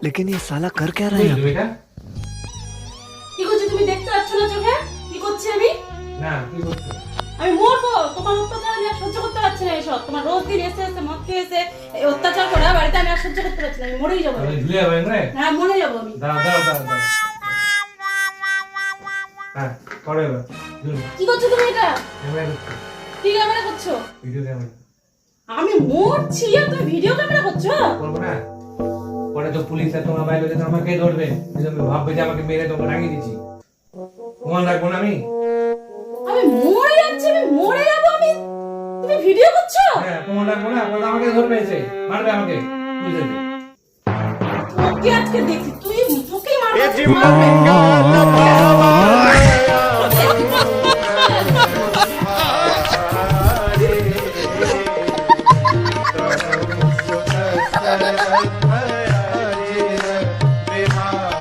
लेकिन ये साला कर क्या रहा है यहाँ पे? কি করছো তুমি দেখতে পাচ্ছ না চোখে কি করছি আমি না কি করছো? আমি মরবো তোমার অত্যাচার আমি আর সহ্য করতে পারছি না এসব তোমার রোজ দিন এসে এসে মদ খেয়ে এসে এই অত্যাচার করা বাড়িতে আমি আর সহ্য করতে পারছি না আমি মরেই যাবো তাহলে ঝুলিয়ে যাবেন রে। হ্যাঁ মরে যাবো আমি দাও দাও দাও দাও। হ্যাঁ করো এবার ঝুলি। কি করছো তুমি এটা ক্যামেরা করছো, কি ক্যামেরা করছো ভিডিও ক্যামেরা আমি মরছি আর তুমি ভিডিও ক্যামেরা করছো করবো না। পরে তো পুলিশে তোমার বাইরে যেতে আমাকে ধরবে, তুমি ভাববে যে আমাকে মেরে তোমাকে রাখিয়ে দিচ্ছি। প্রমাণ রাখবো না আমি? আমি মরে যাচ্ছি আমি মরে যাবো আমি তুমি ভিডিও করছো হ্যাঁ প্রমাণ রাখবো না, পরে আমাকে ধরবে এসে মারবে আমাকে পুলিশে। তোকে আজকে দেখছি তুই তোকেই মারবো